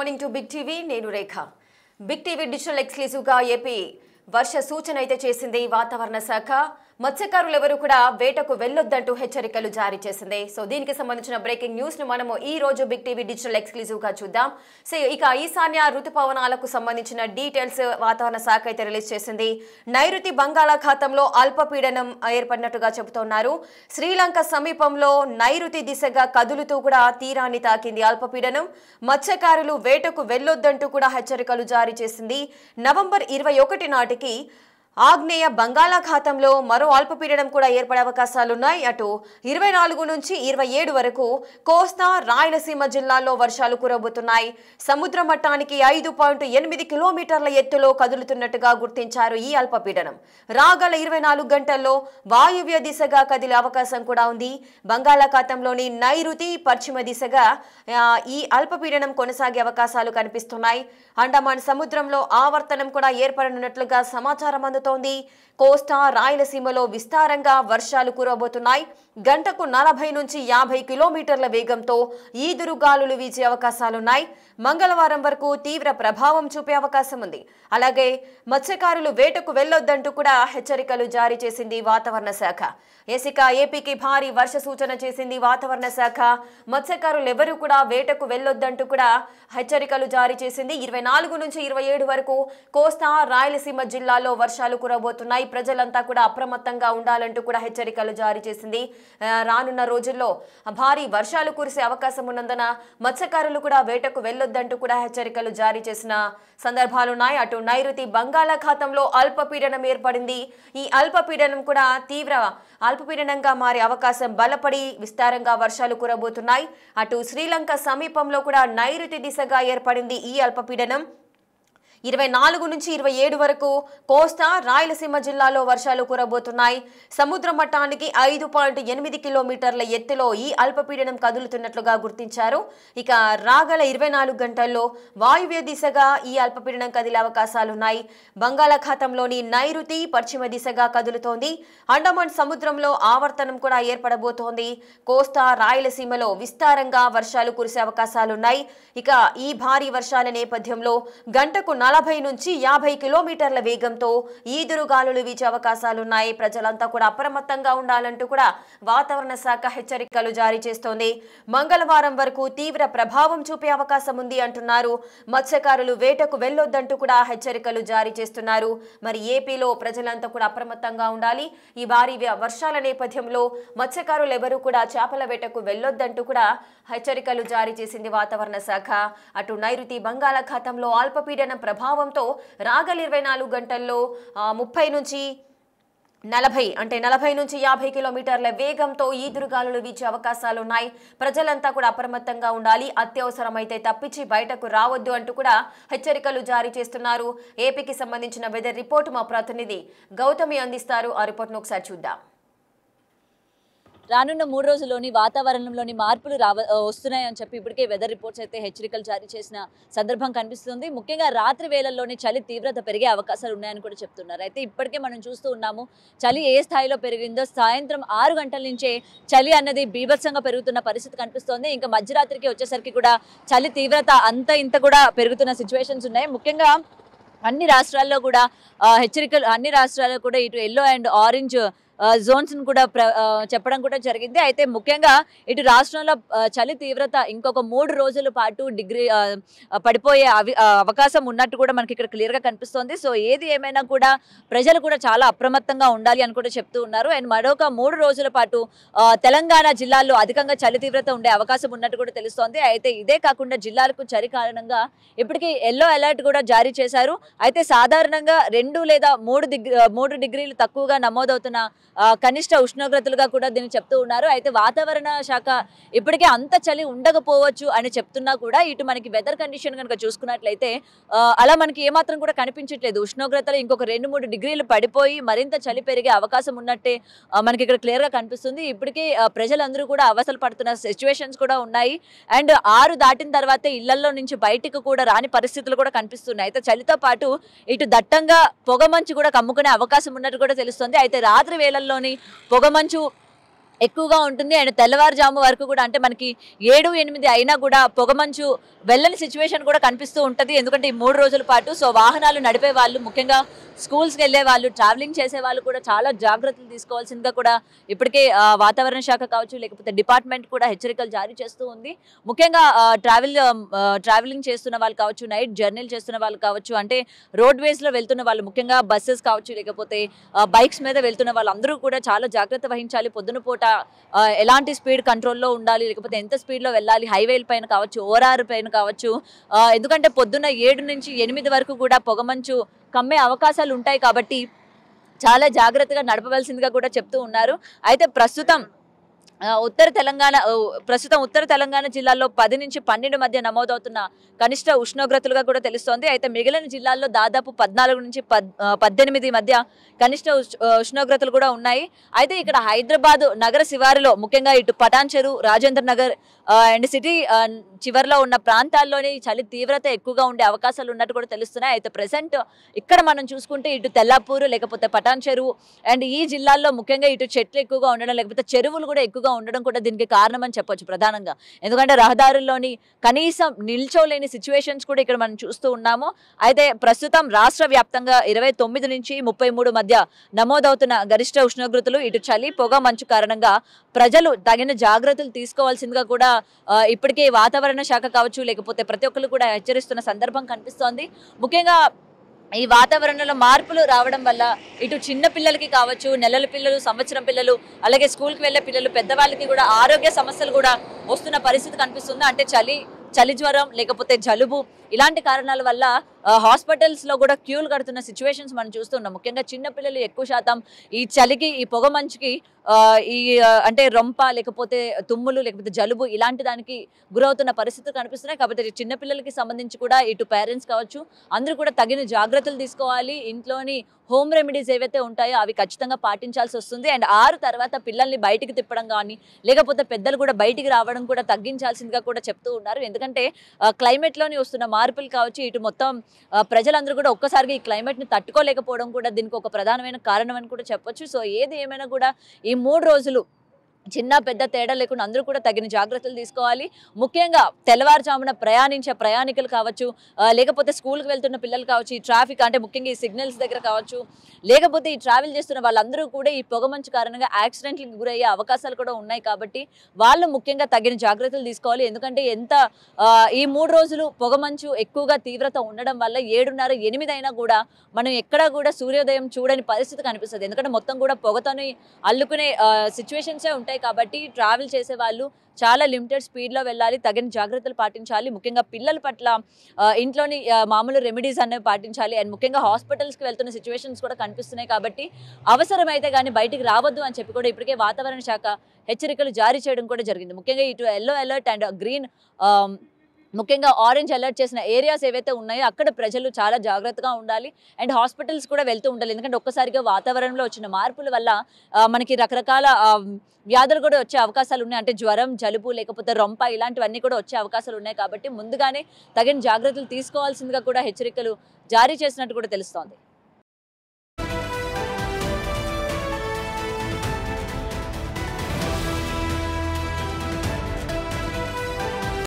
Morning to big TV నేను రేఖ. Big TV digital exclusive గా AP వర్ష సూచన అయితే చేసింది వాతావరణ శాఖ. మత్స్యకారులు ఎవరు కూడా వేటకు వెళ్లొద్దంటూ హెచ్చరికలు జారీ చేసింది. సో దీనికి సంబంధించిన బ్రేకింగ్ న్యూస్ ను మనము ఈ రోజు బిగ్ టీవీ డిజిటల్ ఎక్స్క్లూజివ్ గా చూద్దాం. సో ఇక ఈశాన్య ఋతుపవనాలకు సంబంధించిన డీటెయిల్స్ వాతావరణ శాఖ అయితే రిలీజ్ చేసింది. నైరుతి బంగాళాఖాతంలో అల్పపీడనం ఏర్పడినట్టుగా చెబుతున్నారు. శ్రీలంక సమీపంలో నైరుతి దిశగా కదులుతూ కూడా తీరాన్ని తాకింది అల్పపీడనం. మత్స్యకారులు వేటకు వెళ్లొద్దంటూ కూడా హెచ్చరికలు జారీ చేసింది. నవంబర్ 21 నాటికి ఆగ్నేయ బంగాళాఖాతంలో మరో అల్పపీడనం కూడా ఏర్పడే అవకాశాలున్నాయి. అటు 24 నుంచి 27 వరకు కోస్తా రాయలసీమ జిల్లాల్లో వర్షాలు కురవబోతున్నాయి. సముద్ర మట్టానికి 5.8 కిలోమీటర్ల ఎత్తులో కదులుతున్నట్టుగా గుర్తించారు ఈ అల్పపీడనం. రాగల 24 గంటల్లో వాయువ్య దిశగా కదిలే అవకాశం కూడా ఉంది. బంగాళాఖాతంలోని నైరుతి పశ్చిమ దిశగా ఈ అల్పపీడనం కొనసాగే అవకాశాలు కనిపిస్తున్నాయి. అండమాన్ సముద్రంలో ఆవర్తనం కూడా ఏర్పడనున్నట్లుగా సమాచారం అందుతోంది. కోస్తా రాయలసీమలో విస్తారంగా వర్షాలు కురవబోతున్నాయి. గంటకు 40 నుంచి 50 కిలోమీటర్ల వేగంతో ఈదురుగాలులు వీచే అవకాశాలున్నాయి. మంగళవారం వరకు తీవ్ర ప్రభావం చూపే అవకాశం ఉంది. అలాగే మత్స్యకారులు వేటకు వెళ్లొద్దంటూ కూడా హెచ్చరికలు జారీ చేసింది వాతావరణ శాఖ. ఏపీకి భారీ వర్ష సూచన చేసింది వాతావరణ శాఖ. మత్స్యకారులు ఎవరు కూడా వేటకు వెళ్లొద్దంటూ కూడా హెచ్చరికలు జారీ చేసింది. 24 నుంచి 27 వరకు కోస్తా రాయలసీమ జిల్లాలో వర్షాలు కురవబోతున్నాయి. ప్రజలంతా కూడా అప్రమత్తంగా ఉండాలంటూ కూడా హెచ్చరికలు జారీ చేసింది. రానున్న రోజుల్లో భారీ వర్షాలు కురిసే అవకాశం ఉన్నందున మత్స్యకారులు కూడా వేటకు వెళ్లొద్దంటూ కూడా హెచ్చరికలు జారీ చేసిన సందర్భాలున్నాయి. అటు నైరుతి బంగాళాఖాతంలో అల్పపీడనం ఏర్పడింది. ఈ అల్పపీడనం కూడా తీవ్ర అల్పపీడనంగా మారే అవకాశం బలపడి విస్తారంగా వర్షాలు కురవబోతున్నాయి. అటు శ్రీలంక సమీపంలో కూడా నైరుతి దిశగా ఏర్పడింది ఈ అల్పపీడనం. 24 నుంచి 27 వరకు కోస్తా రాయలసీమ జిల్లాలో వర్షాలు కురవబోతున్నాయి. సముద్ర మట్టానికి 5.8 కిలోమీటర్ల ఎత్తులో ఈ అల్పపీడనం కదులుతున్నట్లుగా గుర్తించారు. ఇక రాగల 24 గంటల్లో వాయువ్య దిశగా ఈ అల్పపీడనం కదిలే అవకాశాలున్నాయి. బంగాళాఖాతంలోని నైరుతి పశ్చిమ దిశగా కదులుతోంది. అండమాన్ సముద్రంలో ఆవర్తనం కూడా ఏర్పడబోతోంది. కోస్తా రాయలసీమలో విస్తారంగా వర్షాలు కురిసే అవకాశాలున్నాయి. ఇక ఈ భారీ వర్షాల నేపథ్యంలో గంటకు 40 నుంచి 50 కిలోమీటర్ల వేగంతో ఈదురుగాలులు వీచే అవకాశాలున్నాయి. ప్రజలంతా కూడా అప్రమత్తంగా ఉండాలంటూ కూడా వాతావరణ శాఖ హెచ్చరికలు జారీ చేస్తోంది. మంగళవారం వరకు తీవ్ర ప్రభావం చూపే అవకాశం ఉంది అంటున్నారు. మత్స్యకారులు వేటకు వెళ్లొద్దంటూ కూడా హెచ్చరికలు జారీ చేస్తున్నారు. మరి ఏపీలో ప్రజలంతా కూడా అప్రమత్తంగా ఉండాలి. ఈ భారీ వర్షాల నేపథ్యంలో మత్స్యకారులు ఎవరు కూడా చేపల వేటకు వెళ్లొద్దంటూ కూడా హెచ్చరికలు జారీ చేసింది వాతావరణ శాఖ. అటు నైరుతి బంగాళాఖాతంలో అల్పపీడనం ప్రభావంతో రాగల 24 గంటల్లో 30 నుంచి 40 నుంచి 50 కిలోమీటర్ల వేగంతో ఈదురుగాలులు వీచే అవకాశాలున్నాయి. ప్రజలంతా కూడా అప్రమత్తంగా ఉండాలి. అత్యవసరమైతే తప్పించి బయటకు రావద్దు అంటూ కూడా హెచ్చరికలు జారీ చేస్తున్నారు. ఏపీకి సంబంధించిన వెదర్ రిపోర్ట్ మా ప్రతినిధి గౌతమి అందిస్తారు. ఆ రిపోర్ట్ను ఒకసారి చూద్దాం. రానున్న 3 రోజుల్లోని వాతావరణంలోని మార్పులు వస్తున్నాయని చెప్పి ఇప్పటికే వెదర్ రిపోర్ట్స్ అయితే హెచ్చరికలు జారీ చేసిన సందర్భం కనిపిస్తుంది. ముఖ్యంగా రాత్రి వేళల్లోనే చలి తీవ్రత పెరిగే అవకాశాలు ఉన్నాయని కూడా చెప్తున్నారు. అయితే ఇప్పటికే మనం చూస్తూ ఉన్నాము చలి ఏ స్థాయిలో పెరిగిందో. సాయంత్రం 6 గంటల నుంచే చలి అన్నది బీభత్సంగా పెరుగుతున్న పరిస్థితి కనిపిస్తోంది. ఇంకా మధ్యరాత్రికి వచ్చేసరికి కూడా చలి తీవ్రత ఇంత కూడా పెరుగుతున్న సిచ్యువేషన్స్ ఉన్నాయి. ముఖ్యంగా అన్ని రాష్ట్రాల్లో కూడా హెచ్చరికలు అన్ని రాష్ట్రాల్లో కూడా ఇటు ఎల్లో అండ్ ఆరెంజ్ జోన్స్ కూడా చెప్పడం కూడా జరిగింది. అయితే ముఖ్యంగా ఇటు రాష్ట్రంలో చలి తీవ్రత ఇంకొక 3 రోజుల పాటు పడిపోయే అవకాశం ఉన్నట్టు కూడా మనకి ఇక్కడ క్లియర్గా కనిపిస్తోంది. సో ఏది ఏమైనా కూడా ప్రజలు కూడా చాలా అప్రమత్తంగా ఉండాలి అని కూడా చెప్తూ ఉన్నారు. అండ్ మరొక 3 రోజుల పాటు తెలంగాణ జిల్లాల్లో అధికంగా చలి తీవ్రత ఉండే అవకాశం ఉన్నట్టు కూడా తెలుస్తోంది. అయితే ఇదే కాకుండా జిల్లాలకు చలి కారణంగా ఇప్పటికీ ఎల్లో అలర్ట్ కూడా జారీ చేశారు. అయితే సాధారణంగా 2 లేదా 3 డిగ్రీలు తక్కువగా నమోదవుతున్న కనిష్ట ఉష్ణోగ్రతలుగా కూడా దీన్ని చెప్తూ ఉన్నారు. అయితే వాతావరణ శాఖ ఇప్పటికే అంత చలి ఉండకపోవచ్చు అని చెప్తున్నా కూడా ఇటు మనకి వెదర్ కండిషన్ కనుక చూసుకున్నట్లయితే అలా మనకి ఏమాత్రం కూడా కనిపించట్లేదు. ఉష్ణోగ్రతలు ఇంకొక 2-3 డిగ్రీలు పడిపోయి మరింత చలి పెరిగే అవకాశం ఉన్నట్టే మనకి ఇక్కడ క్లియర్గా కనిపిస్తుంది. ఇప్పటికే ప్రజలందరూ కూడా అవసరం పడుతున్న సిచ్యువేషన్స్ కూడా ఉన్నాయి. అండ్ 6 దాటిన తర్వాతే ఇళ్లలో నుంచి బయటకు కూడా రాని పరిస్థితులు కూడా కనిపిస్తున్నాయి. అయితే చలితో పాటు ఇటు దట్టంగా పొగమంచు కూడా కమ్ముకునే అవకాశం ఉన్నట్టు కూడా తెలుస్తుంది. అయితే రాత్రి వేళల్లోని పొగమంచు ఎక్కువగా ఉంటుంది. అండ్ తెల్లవారుజాము వరకు కూడా అంటే మనకి 7, 8 అయినా కూడా పొగమంచు వెళ్ళని సిచ్యువేషన్ కూడా కనిపిస్తూ ఉంటుంది. ఎందుకంటే ఈ 3 రోజుల పాటు సో వాహనాలు నడిపే వాళ్ళు, ముఖ్యంగా స్కూల్స్కి వెళ్ళే వాళ్ళు, ట్రావెలింగ్ చేసే వాళ్ళు కూడా చాలా జాగ్రత్తలు తీసుకోవాల్సిందిగా కూడా ఇప్పటికే వాతావరణ శాఖ కావచ్చు, లేకపోతే డిపార్ట్మెంట్ కూడా హెచ్చరికలు జారీ చేస్తూ ఉంది. ముఖ్యంగా ట్రావెలింగ్ చేస్తున్న వాళ్ళు కావచ్చు, నైట్ జర్నీలు చేస్తున్న వాళ్ళు కావచ్చు, అంటే రోడ్వేస్లో వెళ్తున్న వాళ్ళు, ముఖ్యంగా బస్సెస్ కావచ్చు, లేకపోతే బైక్స్ మీద వెళ్తున్న వాళ్ళందరూ కూడా చాలా జాగ్రత్త వహించాలి. పొద్దున పూట ఎలాంటి స్పీడ్ కంట్రోల్లో ఉండాలి, లేకపోతే ఎంత స్పీడ్లో వెళ్ళాలి, హైవేల పైన కావచ్చు, ఓఆర్ఆర్ పైన కావచ్చు. ఎందుకంటే పొద్దున్న 7 నుంచి 8 వరకు కూడా పొగమంచు కమ్మే అవకాశాలు ఉంటాయి కాబట్టి చాలా జాగ్రత్తగా నడపవలసిందిగా కూడా చెప్తూ ఉన్నారు. అయితే ప్రస్తుతం ఉత్తర తెలంగాణ జిల్లాల్లో 10 నుంచి 12 మధ్య నమోదవుతున్న కనిష్ట ఉష్ణోగ్రతలుగా కూడా తెలుస్తోంది. అయితే మిగిలిన జిల్లాల్లో దాదాపు 14 నుంచి 18 మధ్య కనిష్ట ఉష్ణోగ్రతలు కూడా ఉన్నాయి. అయితే ఇక్కడ హైదరాబాద్ నగర శివారులో, ముఖ్యంగా ఇటు పటాన్ చెరు, రాజేంద్ర నగర్ అండ్ సిటీ చివరిలో ఉన్న ప్రాంతాల్లోనే చలి తీవ్రత ఎక్కువగా ఉండే అవకాశాలు ఉన్నట్టు కూడా తెలుస్తున్నాయి. అయితే ప్రెసెంట్ ఇక్కడ మనం చూసుకుంటే ఇటు తెల్లాపూర్, లేకపోతే పటాన్ చెరువు అండ్ ఈ జిల్లాల్లో ముఖ్యంగా ఇటు చెట్లు ఎక్కువగా ఉండడం, లేకపోతే చెరువులు కూడా ఎక్కువగా ఉండడం కూడా దీనికి కారణం అని చెప్పొచ్చు ప్రధానంగా. ఎందుకంటే రహదారుల్లోని కనీసం నిల్చోలేని సిచ్యువేషన్స్ కూడా ఇక్కడ మనం చూస్తూ ఉన్నాము. అయితే ప్రస్తుతం రాష్ట్ర వ్యాప్తంగా 29 నుంచి 33 మధ్య నమోదవుతున్న గరిష్ట ఉష్ణోగ్రతలు, ఇటు చలి పొగ మంచు కారణంగా ప్రజలు తగిన జాగ్రత్తలు తీసుకోవాల్సిందిగా కూడా ఇప్పటికే వాతావరణ శాఖ కావచ్చు, లేకపోతే ప్రతి ఒక్కరు కూడా హెచ్చరిస్తున్న సందర్భం కనిపిస్తోంది. ముఖ్యంగా ఈ వాతావరణంలో మార్పులు రావడం వల్ల ఇటు చిన్న పిల్లలకి కావచ్చు, నెలల పిల్లలు, సంవత్సరం పిల్లలు, అలాగే స్కూల్కి వెళ్ళే పిల్లలు, పెద్దవాళ్ళకి కూడా ఆరోగ్య సమస్యలు కూడా వస్తున్న పరిస్థితి కనిపిస్తుంది. అంటే చలి జ్వరం, లేకపోతే జలుబు, ఇలాంటి కారణాల వల్ల హాస్పిటల్స్లో కూడా క్యూలు కడుతున్న సిచ్యువేషన్స్ మనం చూస్తున్నాం. ముఖ్యంగా చిన్నపిల్లలు ఎక్కువ శాతం ఈ చలికి, ఈ పొగ మంచుకి అంటే రొంప, లేకపోతే తుమ్ములు, లేకపోతే జలుబు ఇలాంటి దానికి గురవుతున్న పరిస్థితులు కనిపిస్తున్నాయి. కాబట్టి చిన్నపిల్లలకి సంబంధించి కూడా ఇటు పేరెంట్స్ కావచ్చు, అందరూ కూడా తగిన జాగ్రత్తలు తీసుకోవాలి. ఇంట్లోని హోమ్ రెమెడీస్ ఏవైతే ఉంటాయో అవి ఖచ్చితంగా పాటించాల్సి వస్తుంది. అండ్ 6 తర్వాత పిల్లల్ని బయటికి తిప్పడం కానీ, లేకపోతే పెద్దలు కూడా బయటికి రావడం కూడా తగ్గించాల్సిందిగా కూడా చెప్తూ ఉన్నారు. ఎందుకంటే క్లైమేట్లోని వస్తున్న మార్పులు కావచ్చు, ఇటు మొత్తం ప్రజలందరూ కూడా ఒక్కసారిగా ఈ క్లైమేట్ని తట్టుకోలేకపోవడం కూడా దీనికి ఒక ప్రధానమైన కారణం అని కూడా చెప్పొచ్చు. సో ఏది ఏమైనా కూడా ఈ 3 రోజులు చిన్న పెద్ద తేడా లేకుండా అందరూ కూడా తగిన జాగ్రత్తలు తీసుకోవాలి. ముఖ్యంగా తెల్లవారుజామున ప్రయాణించే ప్రయాణికులు కావచ్చు, లేకపోతే స్కూల్కి వెళ్తున్న పిల్లలు కావచ్చు, ఈ ట్రాఫిక్ అంటే ముఖ్యంగా ఈ సిగ్నల్స్ దగ్గర కావచ్చు, లేకపోతే ఈ ట్రావెల్ చేస్తున్న వాళ్ళందరూ కూడా ఈ పొగమంచు కారణంగా యాక్సిడెంట్లకు గురయ్యే అవకాశాలు కూడా ఉన్నాయి. కాబట్టి వాళ్ళు ముఖ్యంగా తగిన జాగ్రత్తలు తీసుకోవాలి. ఎందుకంటే ఈ 3 రోజులు పొగమంచు ఎక్కువగా తీవ్రత ఉండడం వల్ల 7:30, 8 అయినా కూడా మనం ఎక్కడా కూడా సూర్యోదయం చూడని పరిస్థితి కనిపిస్తుంది. ఎందుకంటే మొత్తం కూడా పొగతోని అల్లుకునే సిచ్యువేషన్సే ఉంటాయి. కాబట్టి ట్రావెల్ చేసే వాళ్ళు చాలా లిమిటెడ్ స్పీడ్లో వెళ్ళాలి, తగిన జాగ్రత్తలు పాటించాలి. ముఖ్యంగా పిల్లల పట్ల ఇంట్లోని మామూలు రెమెడీస్ అనేవి పాటించాలి. అండ్ ముఖ్యంగా హాస్పిటల్స్కి వెళ్తున్న సిచ్యువేషన్స్ కూడా కనిపిస్తున్నాయి. కాబట్టి అవసరమైతే కానీ బయటికి రావద్దు అని చెప్పి కూడా ఇప్పటికే వాతావరణ శాఖ హెచ్చరికలు జారీ చేయడం కూడా జరిగింది. ముఖ్యంగా ఇటు ఎల్లో అలర్ట్ అండ్ గ్రీన్, ముఖ్యంగా ఆరెంజ్ అలర్ట్ చేసిన ఏరియాస్ ఏవైతే ఉన్నాయో అక్కడ ప్రజలు చాలా జాగ్రత్తగా ఉండాలి. అండ్ హాస్పిటల్స్ కూడా వెళ్తూ ఉండాలి. ఎందుకంటే ఒక్కసారిగా వాతావరణంలో వచ్చిన మార్పుల వల్ల మనకి రకరకాల వ్యాధులు కూడా వచ్చే అవకాశాలు ఉన్నాయి. అంటే జ్వరం, జలుబు, లేకపోతే రొంప ఇలాంటివన్నీ కూడా వచ్చే అవకాశాలు ఉన్నాయి. కాబట్టి ముందుగానే తగిన జాగ్రత్తలు తీసుకోవాల్సిందిగా కూడా హెచ్చరికలు జారీ చేసినట్టు కూడా తెలుస్తోంది.